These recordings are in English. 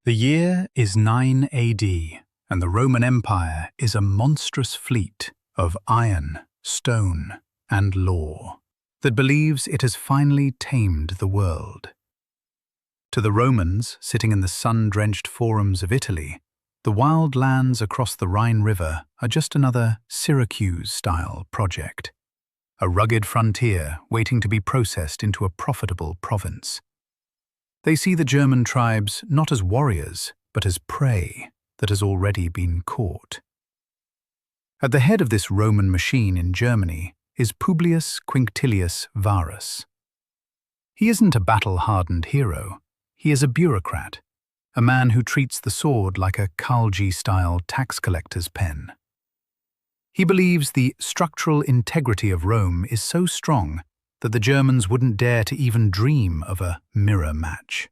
The year is 9 AD, and the Roman Empire is a monstrous fleet of iron, stone, and law that believes it has finally tamed the world. To the Romans, sitting in the sun-drenched forums of Italy, the wild lands across the Rhine River are just another Syracuse-style project, a rugged frontier waiting to be processed into a profitable province. They see the German tribes not as warriors, but as prey that has already been caught. At the head of this Roman machine in Germany is Publius Quinctilius Varus. He isn't a battle-hardened hero. He is a bureaucrat, a man who treats the sword like a Khalji-style tax collector's pen. He believes the structural integrity of Rome is so strong that the Germans wouldn't dare to even dream of a mirror match.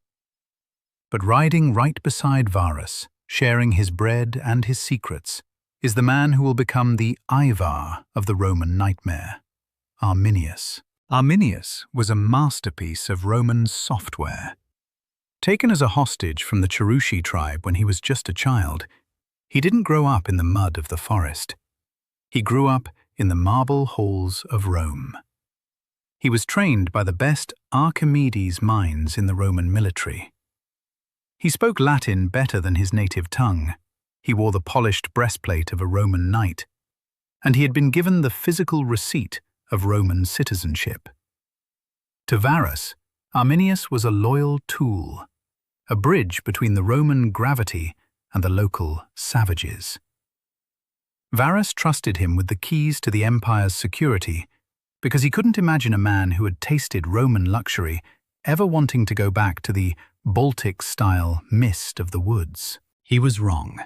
But riding right beside Varus, sharing his bread and his secrets, is the man who will become the Ivar of the Roman nightmare, Arminius. Arminius was a masterpiece of Roman software. Taken as a hostage from the Cherusci tribe when he was just a child, he didn't grow up in the mud of the forest. He grew up in the marble halls of Rome. He was trained by the best Archimedes minds in the Roman military. He spoke Latin better than his native tongue. He wore the polished breastplate of a Roman knight, and he had been given the physical receipt of Roman citizenship. To Varus, Arminius was a loyal tool, a bridge between the Roman gravity and the local savages. Varus trusted him with the keys to the empire's security because he couldn't imagine a man who had tasted Roman luxury ever wanting to go back to the Baltic-style mist of the woods. He was wrong.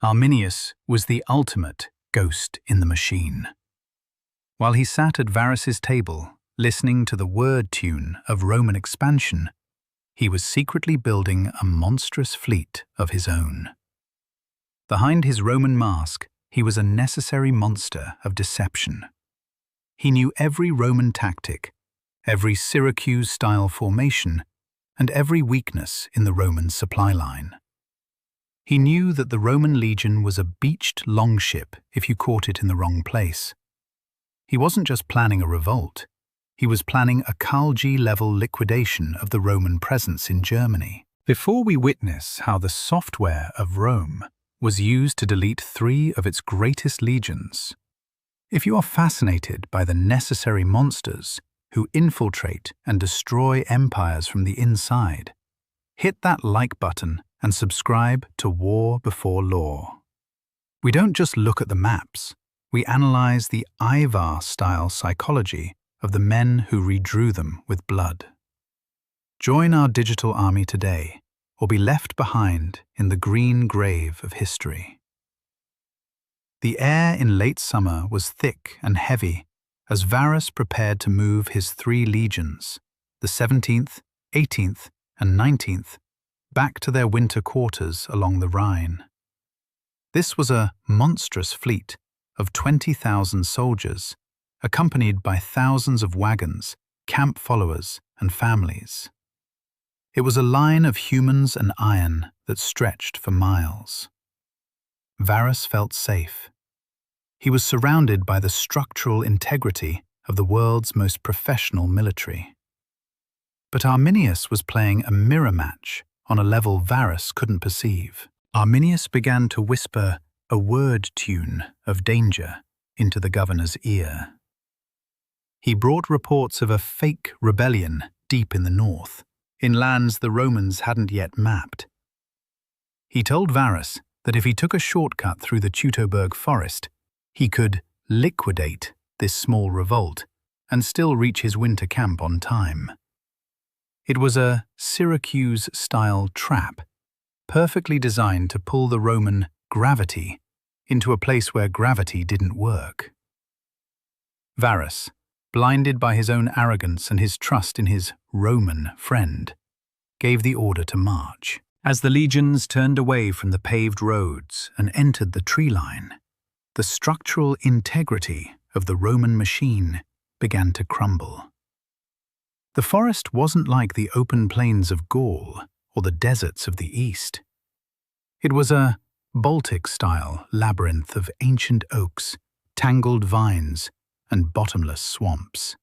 Arminius was the ultimate ghost in the machine. While he sat at Varus's table, listening to the word tune of Roman expansion, he was secretly building a monstrous fleet of his own. Behind his Roman mask, he was a necessary monster of deception. He knew every Roman tactic, every Syracuse-style formation, and every weakness in the Roman supply line. He knew that the Roman legion was a beached longship if you caught it in the wrong place. He wasn't just planning a revolt. He was planning a Khalji-level liquidation of the Roman presence in Germany. Before we witness how the software of Rome was used to delete 3 of its greatest legions, if you are fascinated by the necessary monsters who infiltrate and destroy empires from the inside, hit that like button and subscribe to War Before Law. We don't just look at the maps, we analyze the Ivar-style psychology of the men who redrew them with blood. Join our digital army today, or be left behind in the green grave of history. The air in late summer was thick and heavy as Varus prepared to move his 3 legions, the 17th, 18th, and 19th, back to their winter quarters along the Rhine. This was a monstrous fleet of 20,000 soldiers, accompanied by thousands of wagons, camp followers, and families. It was a line of humans and iron that stretched for miles. Varus felt safe. He was surrounded by the structural integrity of the world's most professional military. But Arminius was playing a mirror match on a level Varus couldn't perceive. Arminius began to whisper a word tune of danger into the governor's ear. He brought reports of a fake rebellion deep in the north, in lands the Romans hadn't yet mapped. He told Varus that if he took a shortcut through the Teutoburg Forest, he could liquidate this small revolt and still reach his winter camp on time. It was a Syracuse-style trap, perfectly designed to pull the Roman gravity into a place where gravity didn't work. Varus, blinded by his own arrogance and his trust in his Roman friend, gave the order to march. As the legions turned away from the paved roads and entered the tree line, the structural integrity of the Roman machine began to crumble. The forest wasn't like the open plains of Gaul, or the deserts of the east. It was a Baltic-style labyrinth of ancient oaks, tangled vines, and bottomless swamps.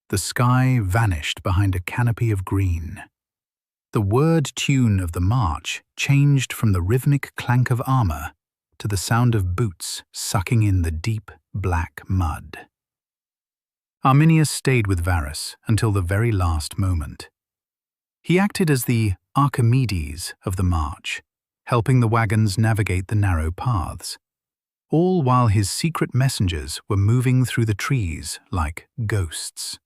The sky vanished behind a canopy of green. The word tune of the march changed from the rhythmic clank of armor to the sound of boots sucking in the deep, black mud. Arminius stayed with Varus until the very last moment. He acted as the Archimedes of the march, helping the wagons navigate the narrow paths, all while his secret messengers were moving through the trees like ghosts.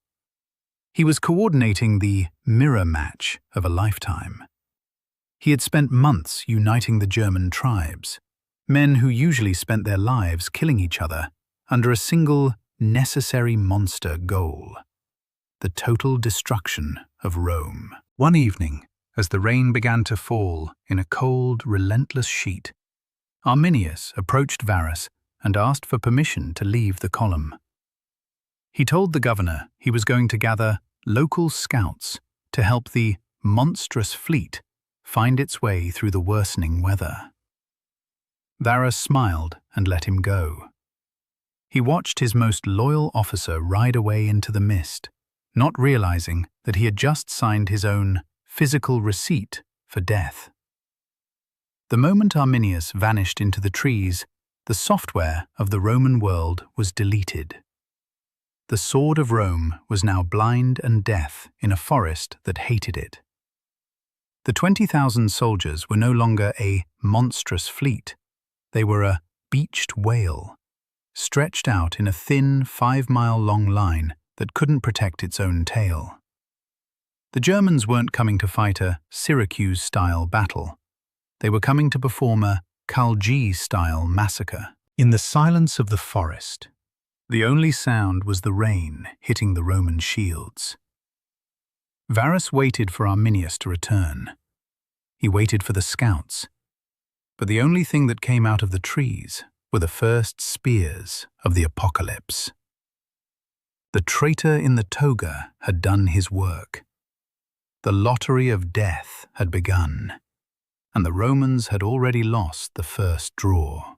He was coordinating the mirror match of a lifetime. He had spent months uniting the German tribes, men who usually spent their lives killing each other, under a single, necessary monster goal: the total destruction of Rome. One evening, as the rain began to fall in a cold, relentless sheet, Arminius approached Varus and asked for permission to leave the column. He told the governor he was going to gather local scouts to help the monstrous fleet find its way through the worsening weather. Varus smiled and let him go. He watched his most loyal officer ride away into the mist, not realizing that he had just signed his own physical receipt for death. The moment Arminius vanished into the trees, the software of the Roman world was deleted. The sword of Rome was now blind and deaf in a forest that hated it. The 20,000 soldiers were no longer a monstrous fleet. They were a beached whale, stretched out in a thin 5-mile-long line that couldn't protect its own tail. The Germans weren't coming to fight a Syracuse-style battle. They were coming to perform a Calgi-style massacre. In the silence of the forest, the only sound was the rain hitting the Roman shields. Varus waited for Arminius to return. He waited for the scouts. But the only thing that came out of the trees were the first spears of the apocalypse. The traitor in the toga had done his work. The lottery of death had begun, and the Romans had already lost the first draw.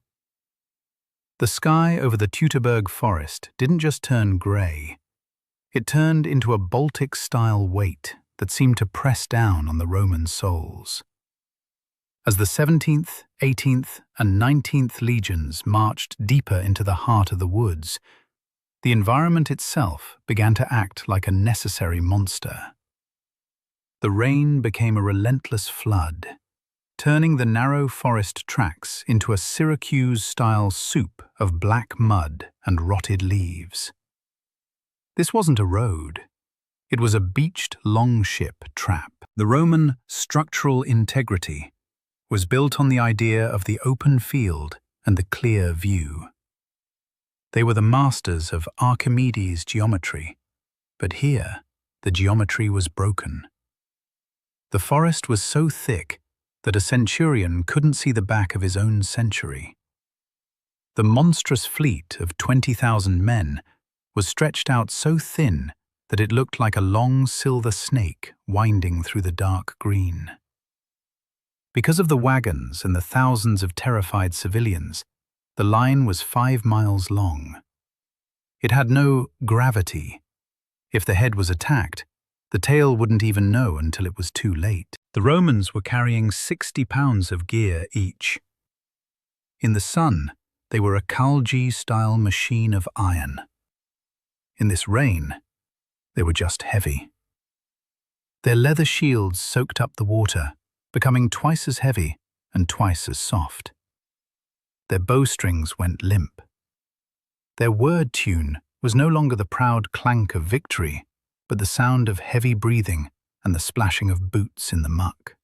The sky over the Teutoburg Forest didn't just turn grey. It turned into a Baltic-style weight that seemed to press down on the Roman souls. As the 17th, 18th, and 19th legions marched deeper into the heart of the woods, the environment itself began to act like a necessary monster. The rain became a relentless flood, turning the narrow forest tracks into a Syracuse-style soup of black mud and rotted leaves. This wasn't a road. It was a beached longship trap. The Roman structural integrity was built on the idea of the open field and the clear view. They were the masters of Archimedes' geometry, but here the geometry was broken. The forest was so thick that a centurion couldn't see the back of his own century. The monstrous fleet of 20,000 men was stretched out so thin that it looked like a long silver snake winding through the dark green. Because of the wagons and the thousands of terrified civilians, the line was 5 miles long. It had no gravity. If the head was attacked, the tail wouldn't even know until it was too late. The Romans were carrying 60 pounds of gear each. In the sun, they were a Calgi-style machine of iron. In this rain, they were just heavy. Their leather shields soaked up the water, becoming twice as heavy and twice as soft. Their bowstrings went limp. Their word tune was no longer the proud clank of victory, but the sound of heavy breathing and the splashing of boots in the muck.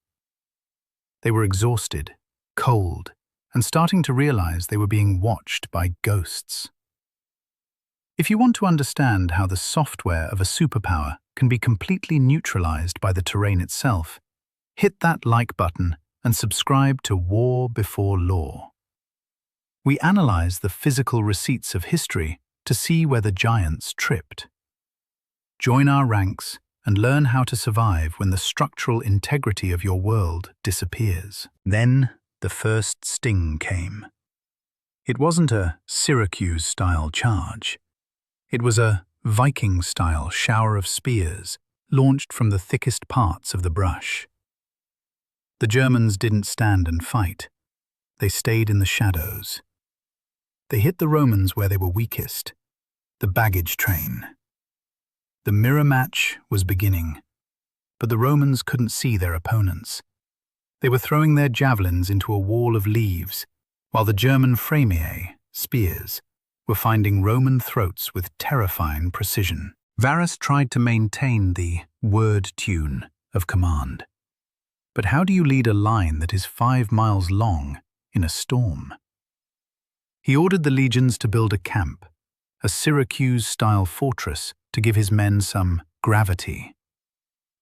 They were exhausted, cold, and starting to realize they were being watched by ghosts. If you want to understand how the software of a superpower can be completely neutralized by the terrain itself, hit that like button and subscribe to War Before Law. We analyze the physical receipts of history to see where the giants tripped. Join our ranks and learn how to survive when the structural integrity of your world disappears. Then the first sting came. It wasn't a Syracuse-style charge. It was a Viking-style shower of spears launched from the thickest parts of the brush. The Germans didn't stand and fight. They stayed in the shadows. They hit the Romans where they were weakest, the baggage train. The mirror match was beginning, but the Romans couldn't see their opponents. They were throwing their javelins into a wall of leaves, while the German framiae, spears, were finding Roman throats with terrifying precision. Varus tried to maintain the word tune of command. But how do you lead a line that is 5 miles long in a storm? He ordered the legions to build a camp, a Syracuse-style fortress to give his men some gravity.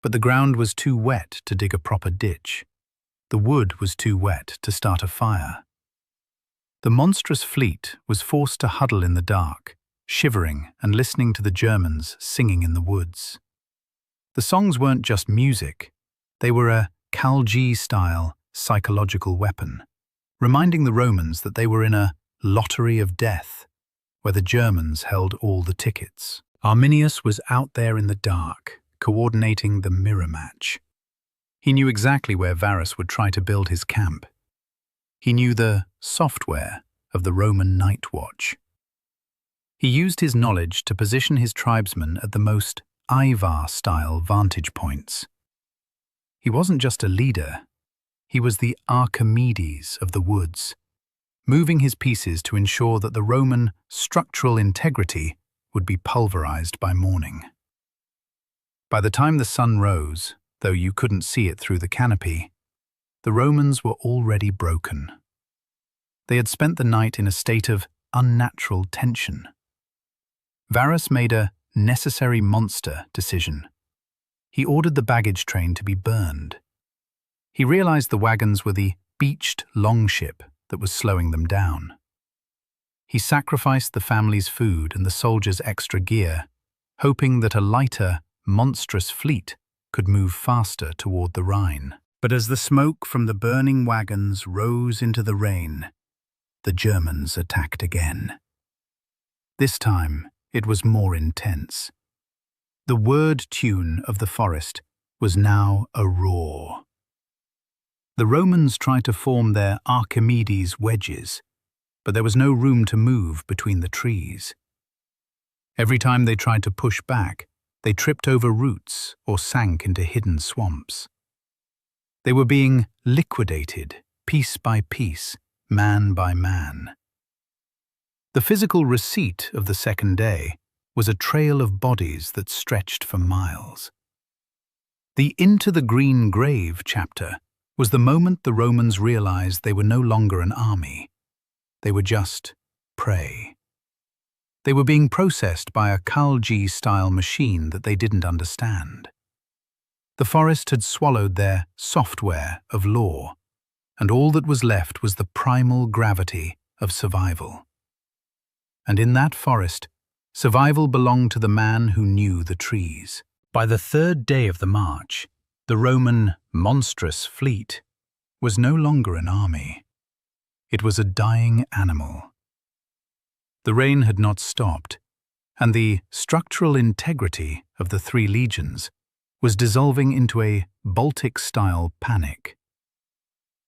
But the ground was too wet to dig a proper ditch. The wood was too wet to start a fire. The monstrous fleet was forced to huddle in the dark, shivering and listening to the Germans singing in the woods. The songs weren't just music, they were a Calgi-style psychological weapon, reminding the Romans that they were in a lottery of death, where the Germans held all the tickets. Arminius was out there in the dark, coordinating the mirror match. He knew exactly where Varus would try to build his camp. He knew the software of the Roman night watch. He used his knowledge to position his tribesmen at the most Ivar-style vantage points. He wasn't just a leader, he was the Archimedes of the woods, moving his pieces to ensure that the Roman structural integrity would be pulverized by morning. By the time the sun rose, though you couldn't see it through the canopy, the Romans were already broken. They had spent the night in a state of unnatural tension. Varus made a necessary monster decision. He ordered the baggage train to be burned. He realized the wagons were the beached longship that was slowing them down. He sacrificed the family's food and the soldiers' extra gear, hoping that a lighter, monstrous fleet could move faster toward the Rhine. But as the smoke from the burning wagons rose into the rain, the Germans attacked again. This time, it was more intense. The word tune of the forest was now a roar. The Romans tried to form their Archimedes wedges, but there was no room to move between the trees. Every time they tried to push back, they tripped over roots or sank into hidden swamps. They were being liquidated, piece by piece, man by man. The physical receipt of the second day was a trail of bodies that stretched for miles. The Into the Green Grave chapter was the moment the Romans realized they were no longer an army. They were just prey. They were being processed by a Calgi-style machine that they didn't understand. The forest had swallowed their software of law, and all that was left was the primal gravity of survival. And in that forest, survival belonged to the man who knew the trees. By the third day of the march, the Roman monstrous fleet was no longer an army. It was a dying animal. The rain had not stopped, and the structural integrity of the 3 legions was dissolving into a Baltic-style panic.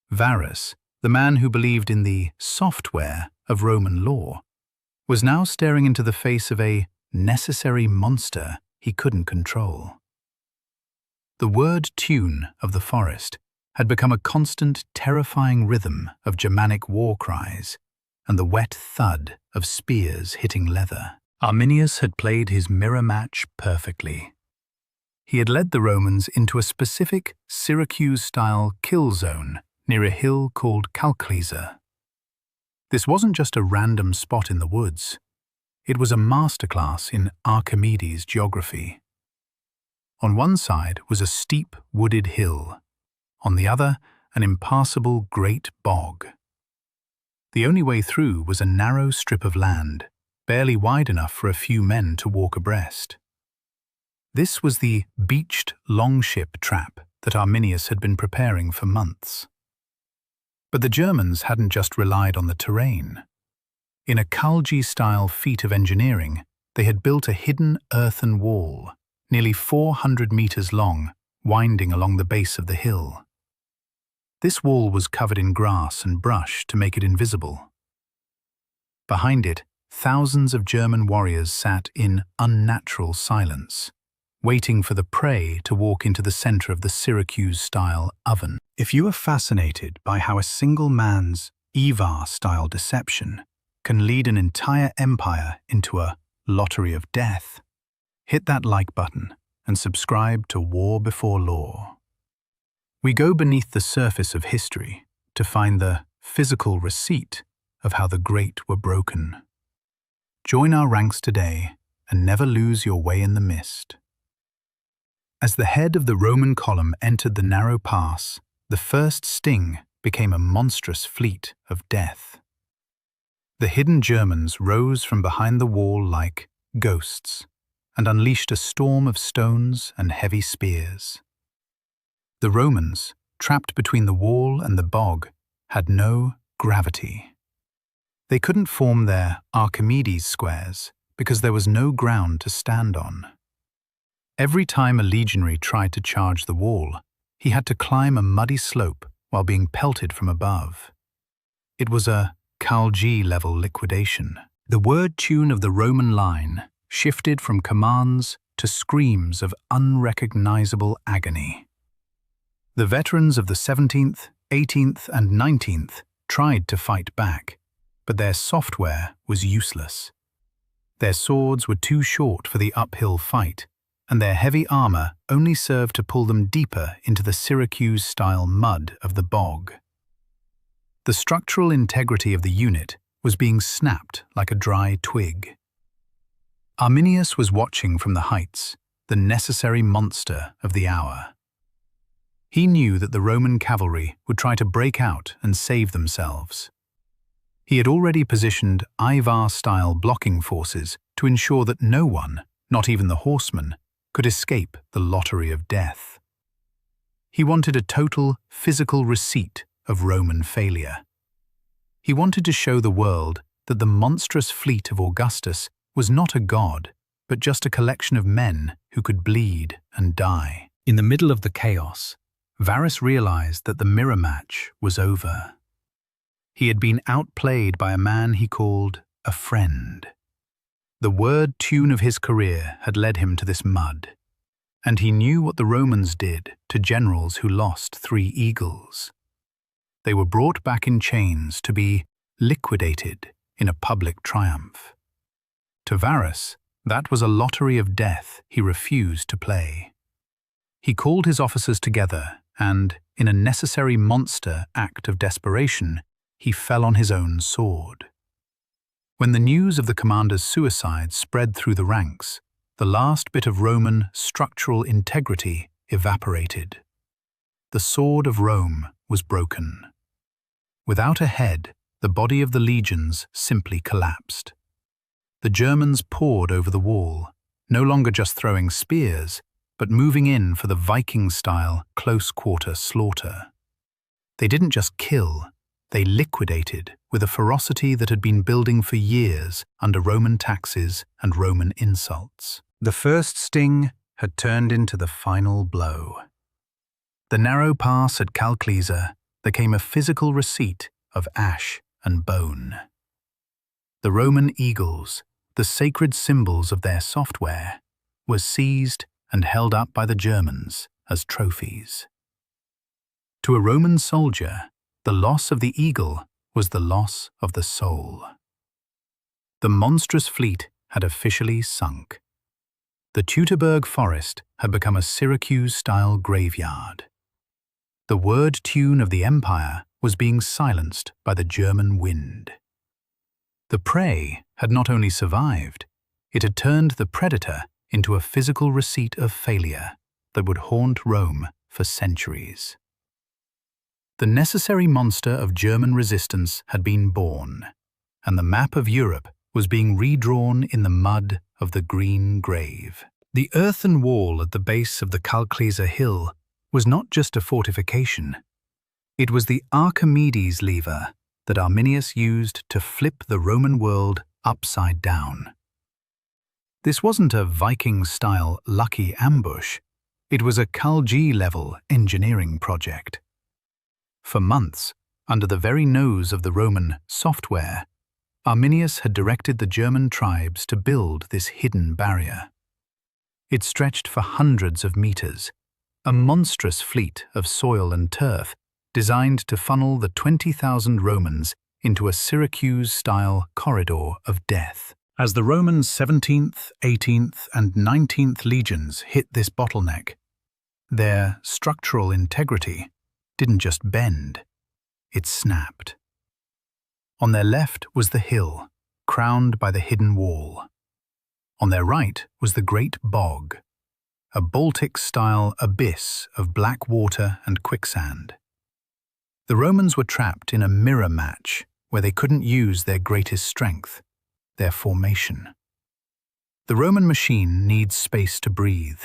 Varus, the man who believed in the software of Roman law, was now staring into the face of a necessary monster he couldn't control. The word tune of the forest had become a constant, terrifying rhythm of Germanic war cries and the wet thud of spears hitting leather. Arminius had played his mirror match perfectly. He had led the Romans into a specific Syracuse-style kill zone near a hill called Calclisa. This wasn't just a random spot in the woods. It was a masterclass in Archimedes geography. On one side was a steep wooded hill, on the other an impassable great bog. The only way through was a narrow strip of land, barely wide enough for a few men to walk abreast. This was the beached longship trap that Arminius had been preparing for months. But the Germans hadn't just relied on the terrain. In a Khalji-style feat of engineering, they had built a hidden earthen wall, nearly 400 meters long, winding along the base of the hill. This wall was covered in grass and brush to make it invisible. Behind it, thousands of German warriors sat in unnatural silence, waiting for the prey to walk into the center of the Syracuse-style oven. If you are fascinated by how a single man's Ivar-style deception can lead an entire empire into a lottery of death, hit that like button and subscribe to War Before Law. We go beneath the surface of history to find the physical receipt of how the great were broken. Join our ranks today and never lose your way in the mist. As the head of the Roman column entered the narrow pass, the first sting became a monstrous fleet of death. The hidden Germans rose from behind the wall like ghosts and unleashed a storm of stones and heavy spears. The Romans, trapped between the wall and the bog, had no gravity. They couldn't form their Archimedes squares because there was no ground to stand on. Every time a legionary tried to charge the wall, he had to climb a muddy slope while being pelted from above. It was a Khalji-level liquidation. The word tune of the Roman line shifted from commands to screams of unrecognizable agony. The veterans of the 17th, 18th, and 19th tried to fight back, but their software was useless. Their swords were too short for the uphill fight, and their heavy armor only served to pull them deeper into the Syracuse-style mud of the bog. The structural integrity of the unit was being snapped like a dry twig. Arminius was watching from the heights, the necessary monster of the hour. He knew that the Roman cavalry would try to break out and save themselves. He had already positioned Ivar-style blocking forces to ensure that no one, not even the horsemen, could escape the lottery of death. He wanted a total physical receipt of Roman failure. He wanted to show the world that the monstrous fleet of Augustus was not a god, but just a collection of men who could bleed and die. In the middle of the chaos, Varus realized that the mirror match was over. He had been outplayed by a man he called a friend. The word tune of his career had led him to this mud, and he knew what the Romans did to generals who lost 3 eagles. They were brought back in chains to be liquidated in a public triumph. To Varus, that was a lottery of death he refused to play. He called his officers together and, in a necessary monster act of desperation, he fell on his own sword. When the news of the commander's suicide spread through the ranks, the last bit of Roman structural integrity evaporated. The sword of Rome was broken. Without a head, the body of the legions simply collapsed. The Germans poured over the wall, no longer just throwing spears, but moving in for the Viking-style close-quarter slaughter. They didn't just kill, they liquidated with a ferocity that had been building for years under Roman taxes and Roman insults. The first sting had turned into the final blow. The narrow pass at Calclisa became a physical receipt of ash and bone. The Roman eagles, the sacred symbols of their software, were seized and held up by the Germans as trophies. To a Roman soldier, the loss of the eagle was the loss of the soul. The monstrous fleet had officially sunk. The Teutoburg Forest had become a Syracuse-style graveyard. The word tune of the empire was being silenced by the German wind. The prey had not only survived, it had turned the predator into a physical receipt of failure that would haunt Rome for centuries. The necessary monster of German resistance had been born, and the map of Europe was being redrawn in the mud of the green grave. The earthen wall at the base of the Kalkleser hill was not just a fortification. It was the Archimedes lever that Arminius used to flip the Roman world upside down. This wasn't a Viking-style lucky ambush. It was a Kal-G-level engineering project. For months, under the very nose of the Roman software, Arminius had directed the German tribes to build this hidden barrier. It stretched for hundreds of meters, a monstrous fleet of soil and turf designed to funnel the 20,000 Romans into a Syracuse-style corridor of death. As the Roman 17th, 18th, and 19th legions hit this bottleneck, their structural integrity didn't just bend, it snapped. On their left was the hill, crowned by the hidden wall. On their right was the Great Bog, a Baltic-style abyss of black water and quicksand. The Romans were trapped in a mirror match where they couldn't use their greatest strength, their formation. The Roman machine needs space to breathe,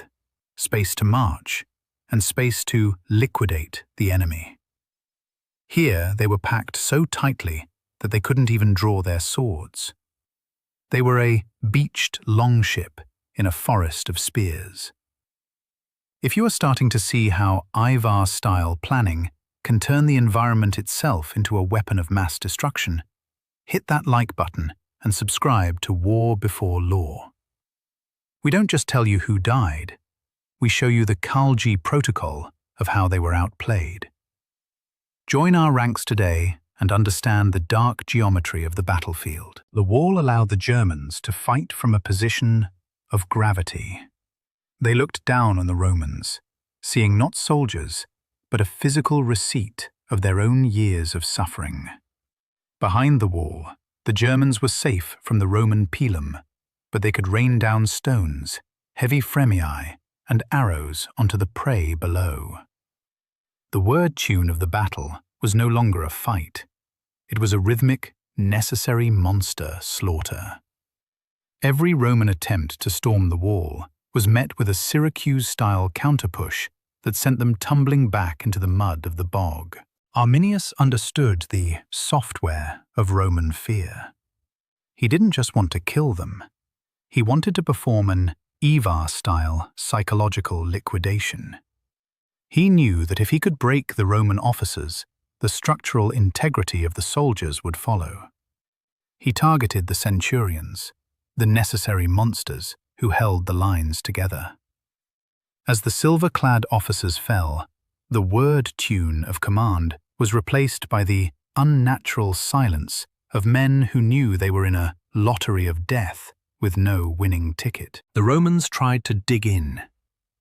space to march, and space to liquidate the enemy. Here they were packed so tightly that they couldn't even draw their swords. They were a beached longship in a forest of spears. If you are starting to see how Ivar-style planning can turn the environment itself into a weapon of mass destruction, hit that like button and subscribe to War Before Law. We don't just tell you who died, we show you the Kal-G protocol of how they were outplayed. Join our ranks today and understand the dark geometry of the battlefield. The wall allowed the Germans to fight from a position of gravity. They looked down on the Romans, seeing not soldiers, but a physical receipt of their own years of suffering. Behind the wall, the Germans were safe from the Roman pilum, but they could rain down stones, heavy fremii, and arrows onto the prey below. The word tune of the battle was no longer a fight. It was a rhythmic, necessary monster slaughter. Every Roman attempt to storm the wall was met with a Syracuse-style counterpush that sent them tumbling back into the mud of the bog. Arminius understood the software of Roman fear. He didn't just want to kill them. He wanted to perform an Ivar-style psychological liquidation. He knew that if he could break the Roman officers, the structural integrity of the soldiers would follow. He targeted the centurions, the necessary monsters who held the lines together. As the silver-clad officers fell, the word tune of command was replaced by the unnatural silence of men who knew they were in a lottery of death with no winning ticket. The Romans tried to dig in,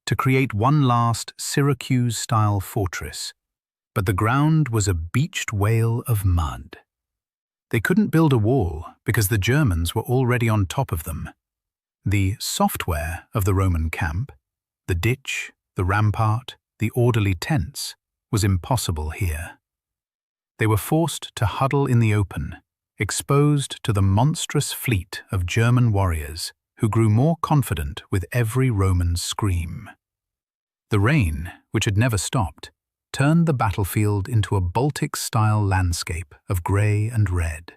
to create one last Syracuse-style fortress, but the ground was a beached whale of mud. They couldn't build a wall because the Germans were already on top of them. The software of the Roman camp, the ditch, the rampart, the orderly tents, was impossible here. They were forced to huddle in the open, exposed to the monstrous fleet of German warriors who grew more confident with every Roman scream. The rain, which had never stopped, turned the battlefield into a Baltic-style landscape of grey and red.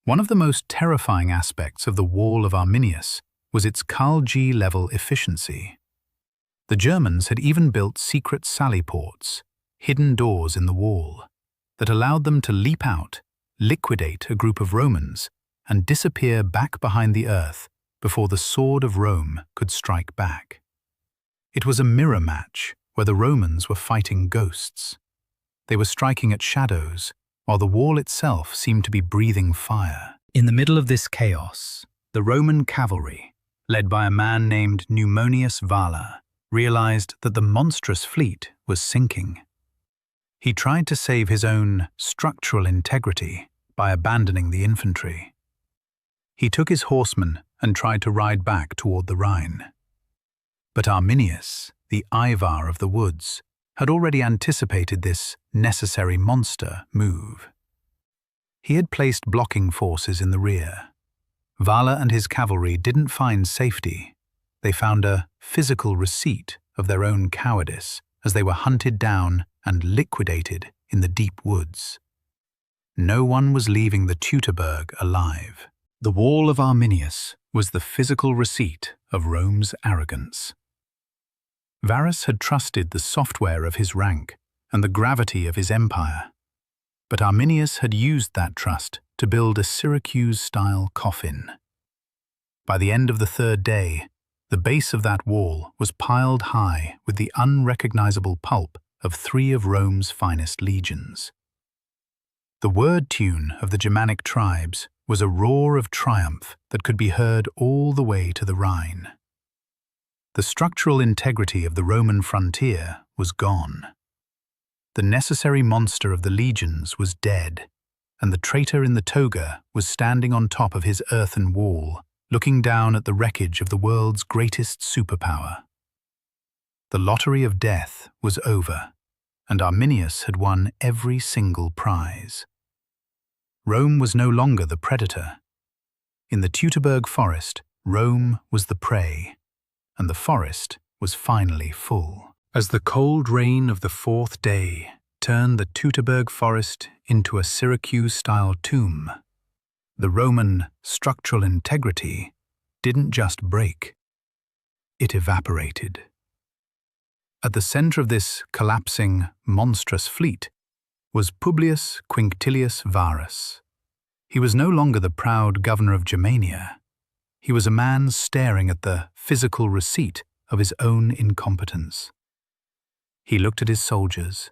One of the most terrifying aspects of the Wall of Arminius was its Kal-G-level efficiency. The Germans had even built secret sally ports, hidden doors in the wall, that allowed them to leap out, liquidate a group of Romans, and disappear back behind the earth before the sword of Rome could strike back. It was a mirror match where the Romans were fighting ghosts. They were striking at shadows, while the wall itself seemed to be breathing fire. In the middle of this chaos, the Roman cavalry, led by a man named Numonius Vala, realized that the monstrous fleet was sinking. He tried to save his own structural integrity by abandoning the infantry. He took his horsemen and tried to ride back toward the Rhine. But Arminius, the Ivar of the woods, had already anticipated this necessary monster move. He had placed blocking forces in the rear. Vala and his cavalry didn't find safety. they found a physical receipt of their own cowardice as they were hunted down and liquidated in the deep woods. No one was leaving the Teutoburg alive. The wall of Arminius was the physical receipt of Rome's arrogance. Varus had trusted the software of his rank and the gravity of his empire, but Arminius had used that trust to build a Syracuse-style coffin. By the end of the third day, the base of that wall was piled high with the unrecognizable pulp of 3 of Rome's finest legions. The word tune of the Germanic tribes was a roar of triumph that could be heard all the way to the Rhine. The structural integrity of the Roman frontier was gone. The necessary monster of the legions was dead, and the traitor in the toga was standing on top of his earthen wall, looking down at the wreckage of the world's greatest superpower. The lottery of death was over, and Arminius had won every single prize. Rome was no longer the predator. In the Teutoburg Forest, Rome was the prey, and the forest was finally full. As the cold rain of the 4th day turned the Teutoburg Forest into a Syracuse-style tomb, the Roman structural integrity didn't just break, it evaporated. At the center of this collapsing, monstrous fleet was Publius Quinctilius Varus. He was no longer the proud governor of Germania. He was a man staring at the physical receipt of his own incompetence. He looked at his soldiers,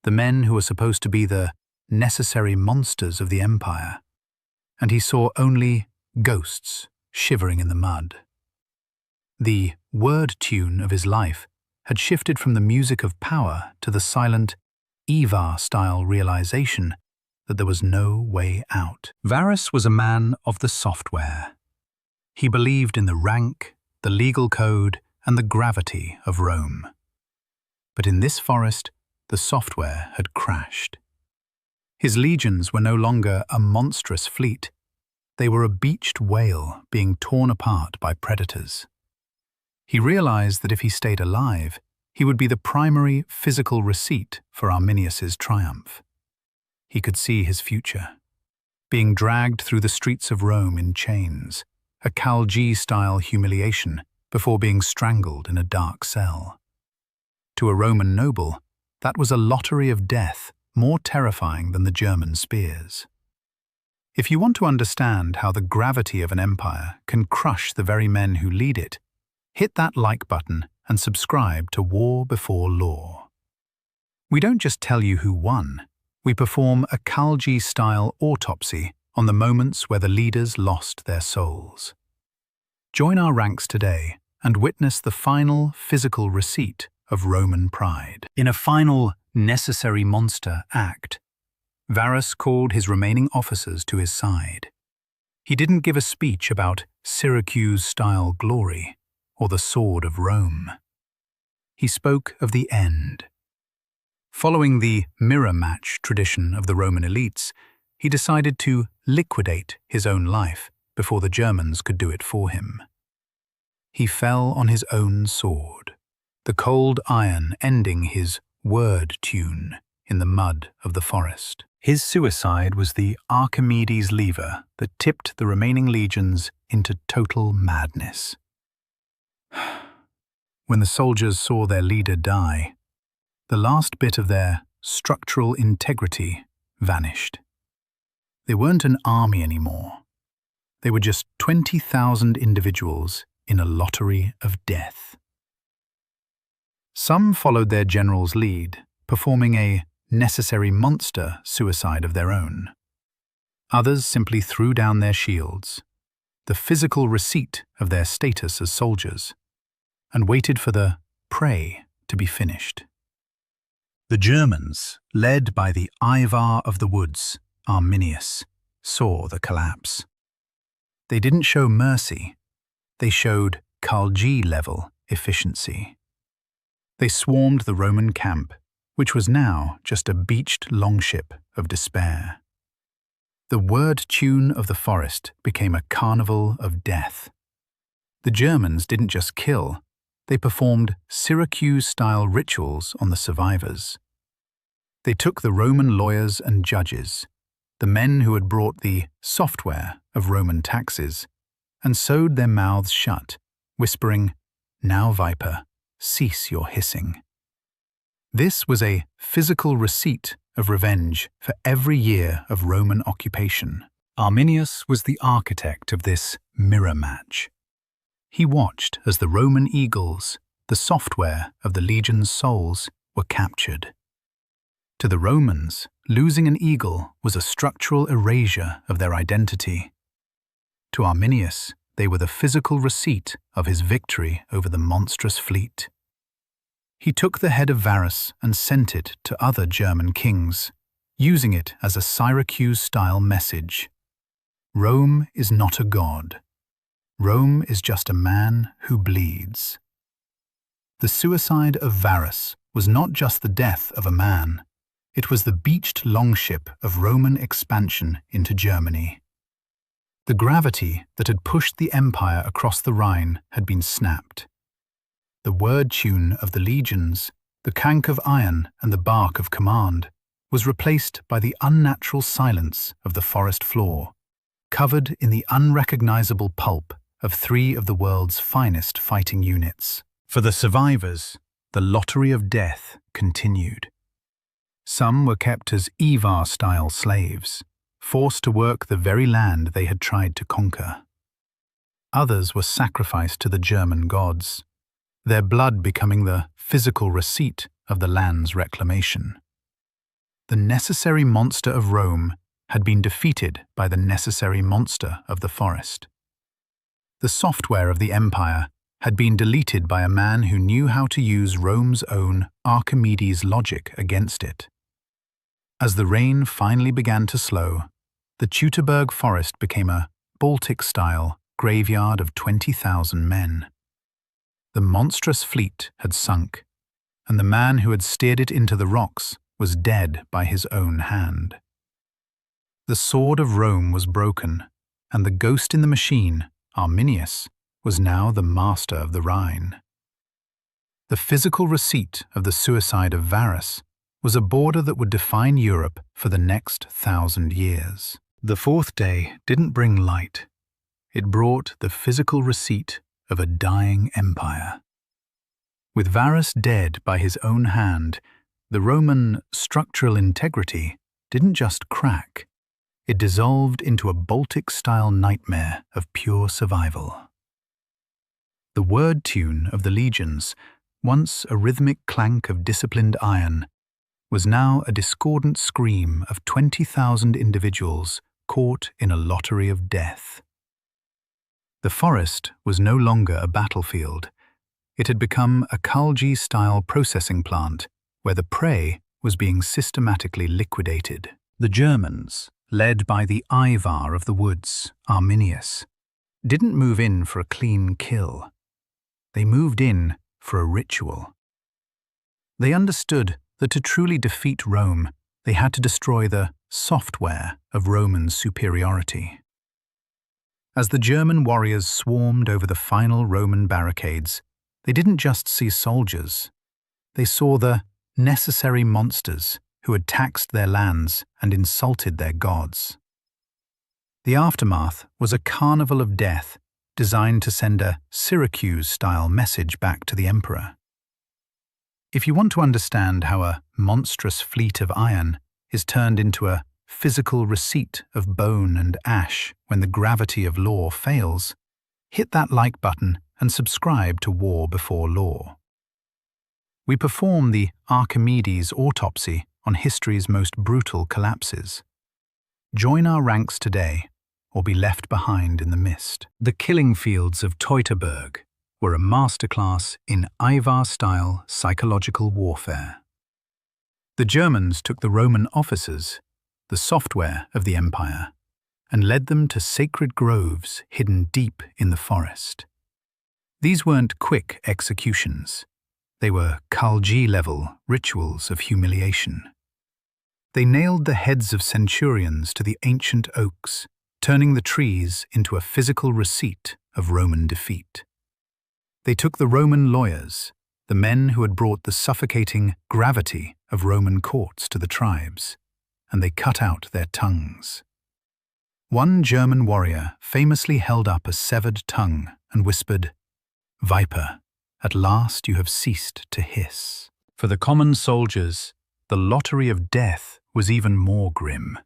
the men who were supposed to be the necessary monsters of the empire, and he saw only ghosts shivering in the mud. The word tune of his life had shifted from the music of power to the silent, Eva-style realization that there was no way out. Varus was a man of the software. He believed in the rank, the legal code, and the gravity of Rome. But in this forest, the software had crashed. His legions were no longer a monstrous fleet. They were a beached whale being torn apart by predators. He realized that if he stayed alive, he would be the primary physical receipt for Arminius's triumph. He could see his future, being dragged through the streets of Rome in chains, a Calgi-style humiliation before being strangled in a dark cell. To a Roman noble, that was a lottery of death more terrifying than the German spears. If you want to understand how the gravity of an empire can crush the very men who lead it, hit that like button and subscribe to War Before Law. We don't just tell you who won, we perform a Calgi-style autopsy on the moments where the leaders lost their souls. Join our ranks today and witness the final physical receipt of Roman pride. In a final necessary monster act, Varus called his remaining officers to his side. He didn't give a speech about Syracuse-style glory or the sword of Rome. He spoke of the end. Following the mirror match tradition of the Roman elites, he decided to liquidate his own life before the Germans could do it for him. He fell on his own sword, the cold iron ending his word tune in the mud of the forest. His suicide was the Archimedes lever that tipped the remaining legions into total madness. When the soldiers saw their leader die, the last bit of their structural integrity vanished. They weren't an army anymore. They were just 20,000 individuals in a lottery of death. Some followed their general's lead, performing a necessary monster suicide of their own. Others simply threw down their shields, the physical receipt of their status as soldiers, and waited for the prey to be finished. The Germans, led by the Ivar of the woods, Arminius, saw the collapse. They didn't show mercy, they showed Calgi-level efficiency. They swarmed the Roman camp, which was now just a beached longship of despair. The word tune of the forest became a carnival of death. The Germans didn't just kill, they performed Syracuse-style rituals on the survivors. They took the Roman lawyers and judges, the men who had brought the software of Roman taxes, and sewed their mouths shut, whispering, "Now, viper, cease your hissing." This was a physical receipt of revenge for every year of Roman occupation. Arminius was the architect of this mirror match. He watched as the Roman eagles, the software of the legion's souls, were captured. To the Romans, losing an eagle was a structural erasure of their identity. To Arminius, they were the physical receipt of his victory over the monstrous fleet. He took the head of Varus and sent it to other German kings, using it as a Syracuse-style message. Rome is not a god. Rome is just a man who bleeds. The suicide of Varus was not just the death of a man, it was the beached longship of Roman expansion into Germany. The gravity that had pushed the empire across the Rhine had been snapped. The word tune of the legions, the clank of iron and the bark of command, was replaced by the unnatural silence of the forest floor, covered in the unrecognizable pulp of three of the world's finest fighting units. For the survivors, the lottery of death continued. Some were kept as Ivar-style slaves, forced to work the very land they had tried to conquer. Others were sacrificed to the German gods, their blood becoming the physical receipt of the land's reclamation. The necessary monster of Rome had been defeated by the necessary monster of the forest. The software of the empire had been deleted by a man who knew how to use Rome's own Archimedes logic against it. As the rain finally began to slow, the Teutoburg Forest became a Baltic-style graveyard of 20,000 men. The monstrous fleet had sunk, and the man who had steered it into the rocks was dead by his own hand. The sword of Rome was broken, and the ghost in the machine, Arminius, was now the master of the Rhine. The physical receipt of the suicide of Varus was a border that would define Europe for the next 1,000 years. The fourth day didn't bring light. It brought the physical receipt of a dying empire. With Varus dead by his own hand, the Roman structural integrity didn't just crack, it dissolved into a Baltic-style nightmare of pure survival. The word tune of the legions, once a rhythmic clank of disciplined iron, was now a discordant scream of 20,000 individuals caught in a lottery of death. The forest was no longer a battlefield. It had become a Khalji-style processing plant where the prey was being systematically liquidated. The Germans, led by the Ivar of the woods, Arminius, didn't move in for a clean kill. They moved in for a ritual. They understood that to truly defeat Rome, they had to destroy the software of Roman superiority. As the German warriors swarmed over the final Roman barricades, they didn't just see soldiers. They saw the necessary monsters who had taxed their lands and insulted their gods. The aftermath was a carnival of death designed to send a Syracuse-style message back to the emperor. If you want to understand how a monstrous fleet of iron is turned into a physical receipt of bone and ash when the gravity of law fails, hit that like button and subscribe to War Before Law. We perform the Archimedes autopsy on history's most brutal collapses. Join our ranks today, or be left behind in the mist. The killing fields of Teutoburg were a masterclass in Ivar-style psychological warfare. The Germans took the Roman officers, the software of the empire, and led them to sacred groves hidden deep in the forest. These weren't quick executions. They were Khalji-level rituals of humiliation. They nailed the heads of centurions to the ancient oaks, turning the trees into a physical receipt of Roman defeat. They took the Roman lawyers, the men who had brought the suffocating gravity of Roman courts to the tribes, and they cut out their tongues. One German warrior famously held up a severed tongue and whispered, "Viper, at last you have ceased to hiss." For the common soldiers, the lottery of death was even more grim.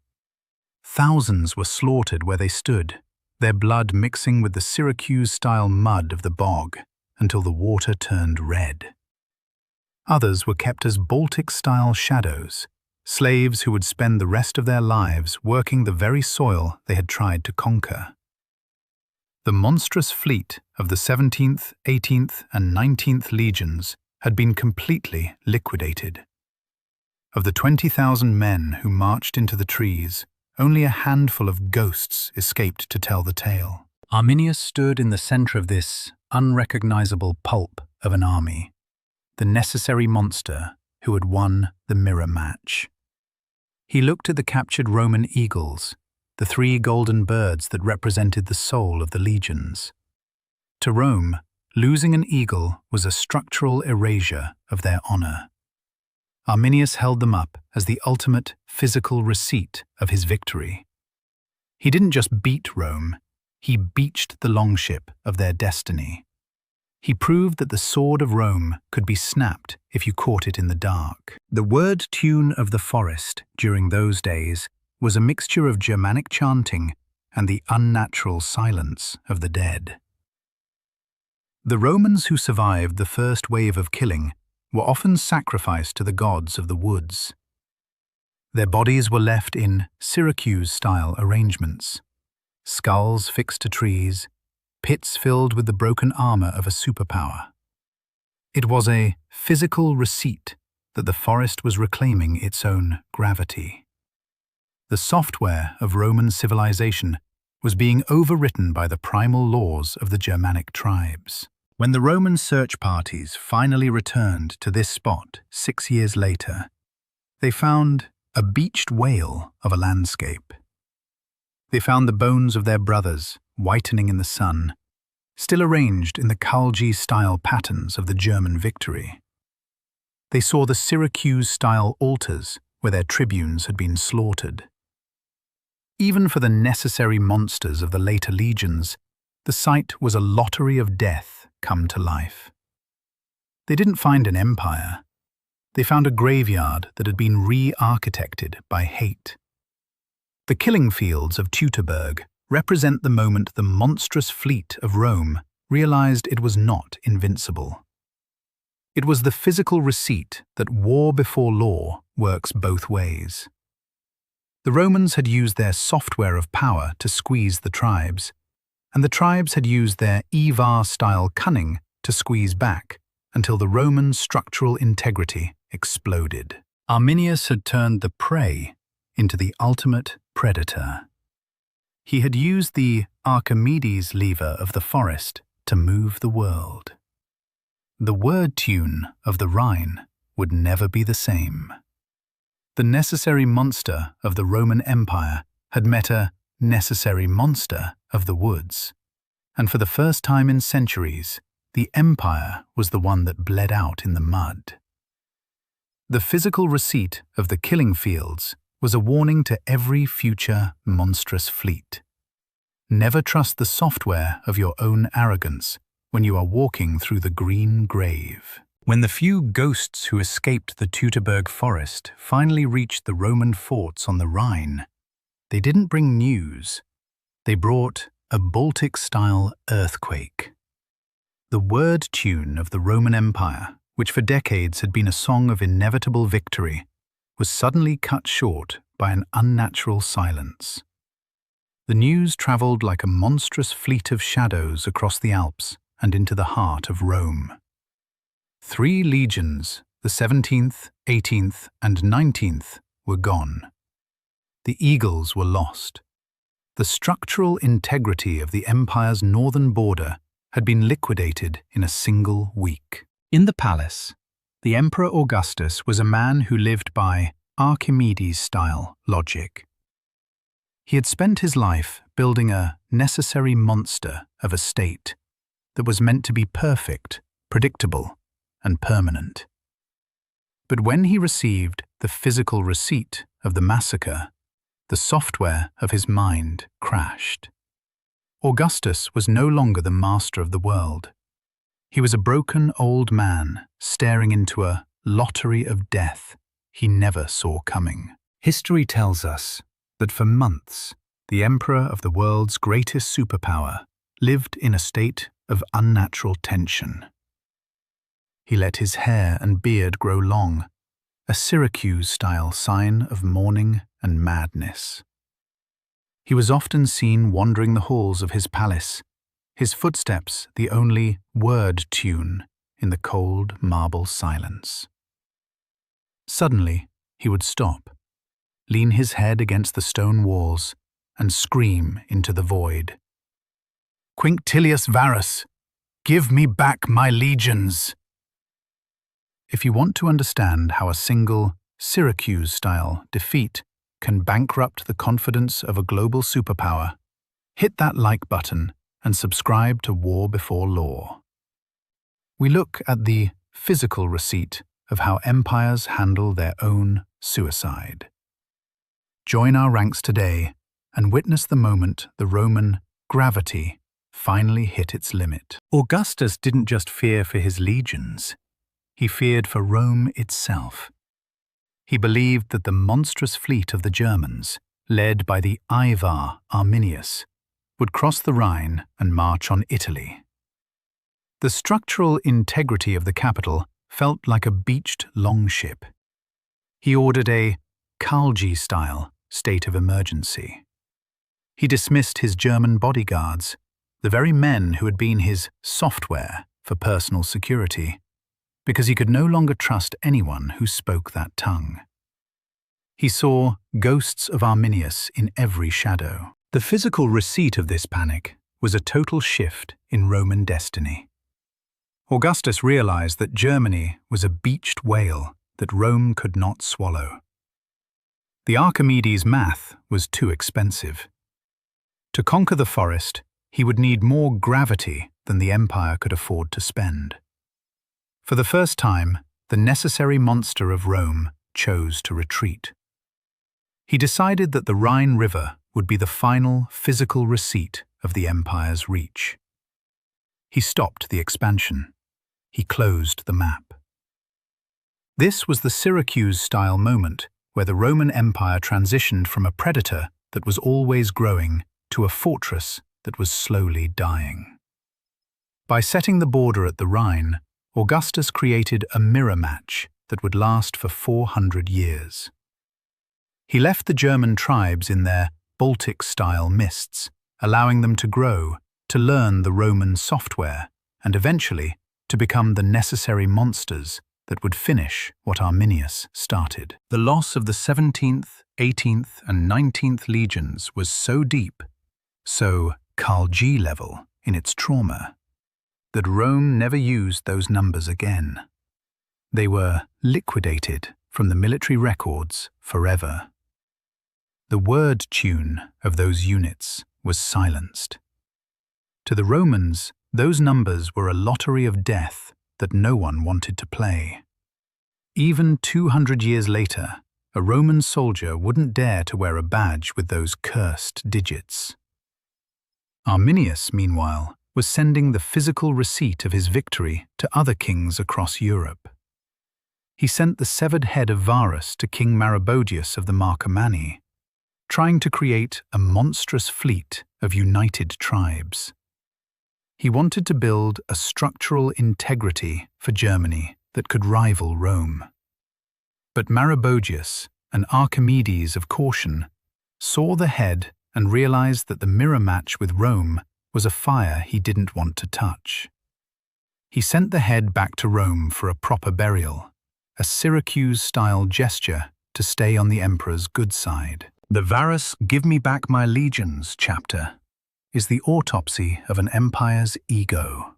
Thousands were slaughtered where they stood, their blood mixing with the Syracuse-style mud of the bog until the water turned red. Others were kept as Baltic-style shadows, slaves who would spend the rest of their lives working the very soil they had tried to conquer. The monstrous fleet of the 17th, 18th, and 19th legions had been completely liquidated. Of the 20,000 men who marched into the trees, only a handful of ghosts escaped to tell the tale. Arminius stood in the center of this unrecognizable pulp of an army, the necessary monster who had won the mirror match. He looked at the captured Roman eagles, the 3 golden birds that represented the soul of the legions. To Rome, losing an eagle was a structural erasure of their honor. Arminius held them up as the ultimate physical receipt of his victory. He didn't just beat Rome, he beached the longship of their destiny. He proved that the sword of Rome could be snapped if you caught it in the dark. The word tune of the forest during those days was a mixture of Germanic chanting and the unnatural silence of the dead. The Romans who survived the first wave of killing were often sacrificed to the gods of the woods. Their bodies were left in Syracuse-style arrangements, skulls fixed to trees, pits filled with the broken armor of a superpower. It was a physical receipt that the forest was reclaiming its own gravity. The software of Roman civilization was being overwritten by the primal laws of the Germanic tribes. When the Roman search parties finally returned to this spot 6 years later, they found a beached whale of a landscape. They found the bones of their brothers whitening in the sun, still arranged in the Khalji-style patterns of the German victory. They saw the Syracuse-style altars where their tribunes had been slaughtered. Even for the necessary monsters of the later legions, the sight was a lottery of death come to life. They didn't find an empire. They found a graveyard that had been re-architected by hate. The killing fields of Teutoburg represent the moment the monstrous fleet of Rome realized it was not invincible. It was the physical receipt that war before law works both ways. The Romans had used their software of power to squeeze the tribes, and the tribes had used their Ivar-style cunning to squeeze back until the Roman structural integrity exploded. Arminius had turned the prey into the ultimate predator. He had used the Archimedes lever of the forest to move the world. The word tune of the Rhine would never be the same. The necessary monster of the Roman Empire had met a necessary monster of the woods, and for the first time in centuries, the empire was the one that bled out in the mud. The physical receipt of the killing fields was a warning to every future monstrous fleet. Never trust the software of your own arrogance when you are walking through the green grave. When the few ghosts who escaped the Teutoburg Forest finally reached the Roman forts on the Rhine, they didn't bring news. They brought a Baltic-style earthquake. The word tune of the Roman Empire, which for decades had been a song of inevitable victory, was suddenly cut short by an unnatural silence. The news traveled like a monstrous fleet of shadows across the Alps and into the heart of Rome. 3 legions, the 17th, 18th, and 19th, were gone. The eagles were lost. The structural integrity of the empire's northern border had been liquidated in a single week. In the palace, the Emperor Augustus was a man who lived by Archimedes-style logic. He had spent his life building a necessary monster of a state, that was meant to be perfect, predictable, and permanent. But when he received the physical receipt of the massacre, the software of his mind crashed. Augustus was no longer the master of the world. He was a broken old man staring into a lottery of death he never saw coming. History tells us that for months, the emperor of the world's greatest superpower lived in a state of unnatural tension. He let his hair and beard grow long, a Syracuse-style sign of mourning and madness. He was often seen wandering the halls of his palace, his footsteps the only word tune in the cold marble silence. Suddenly, he would stop, lean his head against the stone walls, and scream into the void. "Quinctilius Varus, give me back my legions!" If you want to understand how a single Syracuse-style defeat can bankrupt the confidence of a global superpower, hit that like button and subscribe to War Before Law. We look at the physical receipt of how empires handle their own suicide. Join our ranks today and witness the moment the Roman gravity finally hit its limit. Augustus didn't just fear for his legions. He feared for Rome itself. He believed that the monstrous fleet of the Germans, led by the Ivar Arminius, would cross the Rhine and march on Italy. The structural integrity of the capital felt like a beached longship. He ordered a Khalji-style state of emergency. He dismissed his German bodyguards, the very men who had been his software for personal security, because he could no longer trust anyone who spoke that tongue. He saw ghosts of Arminius in every shadow. The physical receipt of this panic was a total shift in Roman destiny. Augustus realized that Germany was a beached whale that Rome could not swallow. The Archimedes math was too expensive. To conquer the forest, he would need more gravity than the empire could afford to spend. For the first time, the necessary monster of Rome chose to retreat. He decided that the Rhine River would be the final physical receipt of the empire's reach. He stopped the expansion. He closed the map. This was the Syracuse-style moment where the Roman Empire transitioned from a predator that was always growing to a fortress that was slowly dying. By setting the border at the Rhine, Augustus created a mirror match that would last for 400 years. He left the German tribes in their Baltic-style mists, allowing them to grow, to learn the Roman software, and eventually to become the necessary monsters that would finish what Arminius started. The loss of the 17th, 18th, and 19th legions was so deep, so Khalji level in its trauma, that Rome never used those numbers again. They were liquidated from the military records forever. The word tune of those units was silenced. To the Romans, those numbers were a lottery of death that no one wanted to play. Even 200 years later, a Roman soldier wouldn't dare to wear a badge with those cursed digits. Arminius, meanwhile, was sending the physical receipt of his victory to other kings across Europe. He sent the severed head of Varus to King Marabodius of the Marcomanni, trying to create a monstrous fleet of united tribes. He wanted to build a structural integrity for Germany that could rival Rome. But Marabodius, an Archimedes of caution, saw the head and realized that the mirror match with Rome was a fire he didn't want to touch. He sent the head back to Rome for a proper burial, a Syracuse-style gesture to stay on the emperor's good side. The Varus "Give Me Back My Legions" chapter is the autopsy of an empire's ego.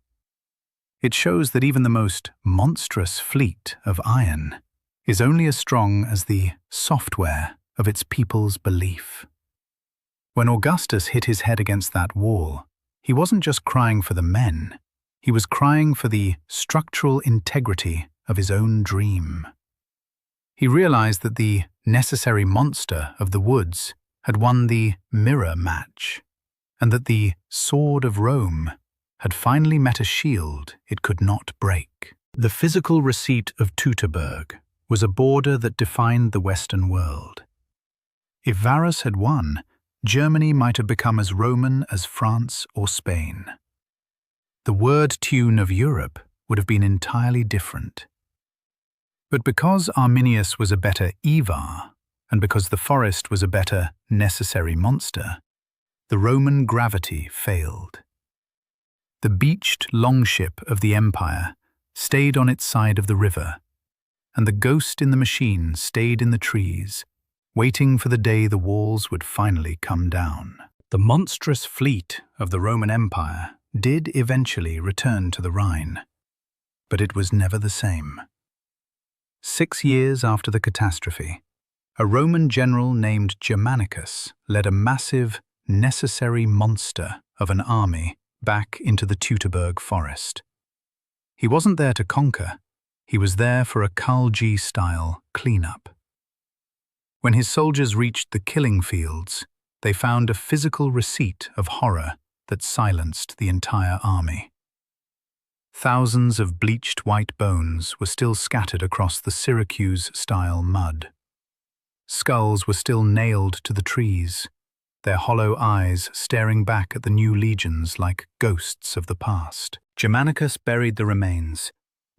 It shows that even the most monstrous fleet of iron is only as strong as the software of its people's belief. When Augustus hit his head against that wall, he wasn't just crying for the men, He was crying for the structural integrity of his own dream. He realized that the necessary monster of the woods had won the mirror match, and that the sword of Rome had finally met a shield it could not break. The physical receipt of Teutoburg was a border that defined the Western world. If Varus had won, Germany might have become as Roman as France or Spain. The word tune of Europe would have been entirely different. But because Arminius was a better Ivar, and because the forest was a better necessary monster, the Roman gravity failed. The beached longship of the empire stayed on its side of the river, and the ghost in the machine stayed in the trees, waiting for the day the walls would finally come down. The monstrous fleet of the Roman Empire did eventually return to the Rhine, but it was never the same. 6 years after the catastrophe, a Roman general named Germanicus led a massive, necessary monster of an army back into the Teutoburg Forest. He wasn't there to conquer, he was there for a Calgi-style cleanup. When his soldiers reached the killing fields, they found a physical receipt of horror that silenced the entire army. Thousands of bleached white bones were still scattered across the Syracuse-style mud. Skulls were still nailed to the trees, their hollow eyes staring back at the new legions like ghosts of the past. Germanicus buried the remains,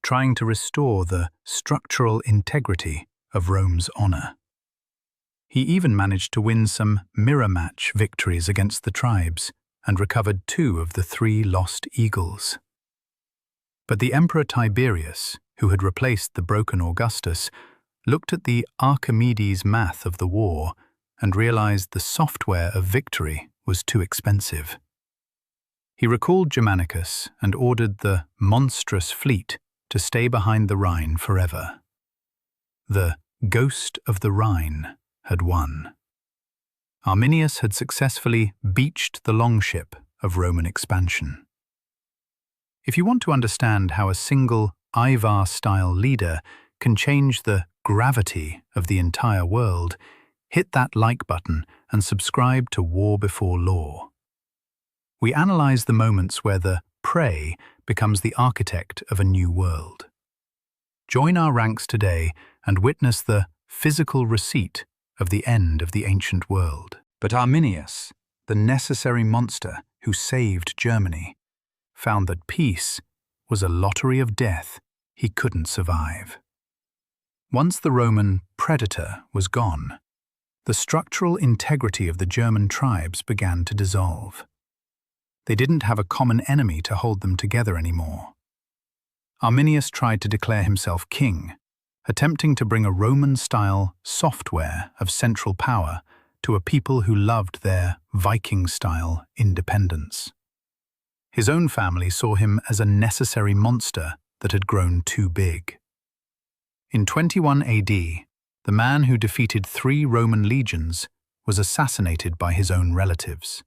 trying to restore the structural integrity of Rome's honor. He even managed to win some mirror match victories against the tribes and recovered 2 of the 3 lost eagles. But the Emperor Tiberius, who had replaced the broken Augustus, looked at the Archimedes math of the war and realized the software of victory was too expensive. He recalled Germanicus and ordered the monstrous fleet to stay behind the Rhine forever. The ghost of the Rhine had won. Arminius had successfully beached the longship of Roman expansion. If you want to understand how a single Ivar-style leader can change the gravity of the entire world, hit that like button and subscribe to War Before Law. We analyze the moments where the prey becomes the architect of a new world. Join our ranks today and witness the physical receipt of the end of the ancient world. But Arminius, the necessary monster who saved Germany, found that peace was a lottery of death he couldn't survive. Once the Roman predator was gone, the structural integrity of the German tribes began to dissolve. They didn't have a common enemy to hold them together anymore. Arminius tried to declare himself king, attempting to bring a Roman-style software of central power to a people who loved their Viking-style independence. His own family saw him as a necessary monster that had grown too big. In 21 AD, the man who defeated 3 Roman legions was assassinated by his own relatives.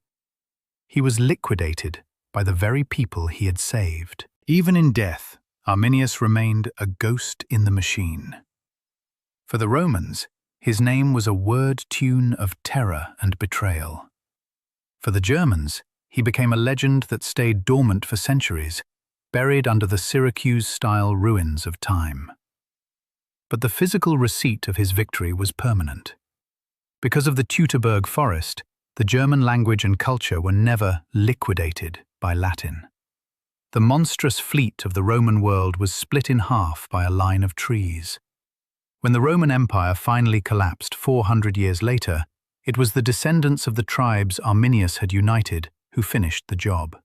He was liquidated by the very people he had saved. Even in death, Arminius remained a ghost in the machine. For the Romans, his name was a word tune of terror and betrayal. For the Germans, he became a legend that stayed dormant for centuries, buried under the Syracuse-style ruins of time. But the physical receipt of his victory was permanent. Because of the Teutoburg Forest, the German language and culture were never liquidated by Latin. The monstrous fleet of the Roman world was split in half by a line of trees. When the Roman Empire finally collapsed 400 years later, it was the descendants of the tribes Arminius had united who finished the job.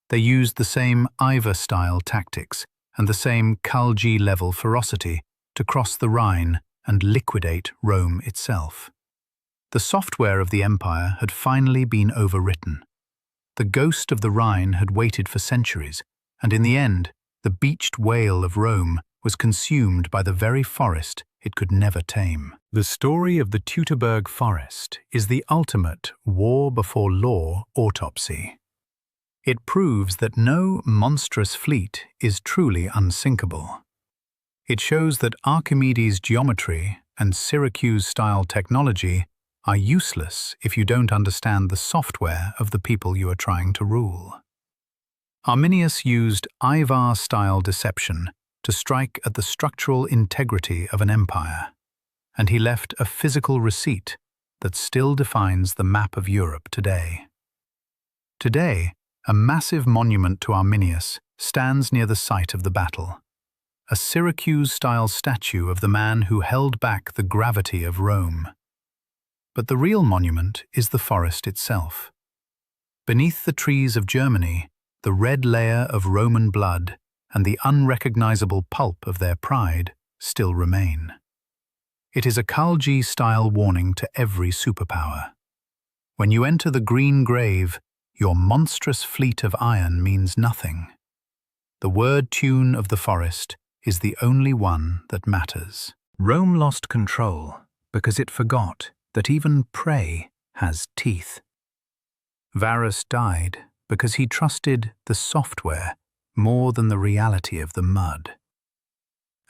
They used the same Ivar-style tactics and the same Calgi-level ferocity to cross the Rhine and liquidate Rome itself. The software of the empire had finally been overwritten. The ghost of the Rhine had waited for centuries, and in the end, the beached whale of Rome was consumed by the very forest it could never tame. The story of the Teutoburg Forest is the ultimate war before law autopsy. It proves that no monstrous fleet is truly unsinkable. It shows that Archimedes' geometry and Syracuse-style technology are useless if you don't understand the software of the people you are trying to rule. Arminius used Ivar-style deception to strike at the structural integrity of an empire, and he left a physical receipt that still defines the map of Europe today. Today, a massive monument to Arminius stands near the site of the battle, a Syracuse-style statue of the man who held back the gravity of Rome. But the real monument is the forest itself. Beneath the trees of Germany, the red layer of Roman blood and the unrecognizable pulp of their pride still remain. It is a Khalji-style warning to every superpower. When you enter the green grave, your monstrous fleet of iron means nothing. The word tune of the forest is the only one that matters. Rome lost control because it forgot that even prey has teeth. Varus died because he trusted the software more than the reality of the mud.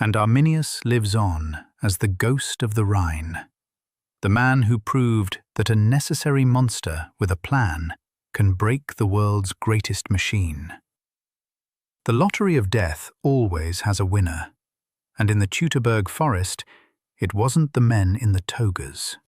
And Arminius lives on as the ghost of the Rhine, the man who proved that a necessary monster with a plan can break the world's greatest machine. The lottery of death always has a winner, and in the Teutoburg Forest, it wasn't the men in the togas.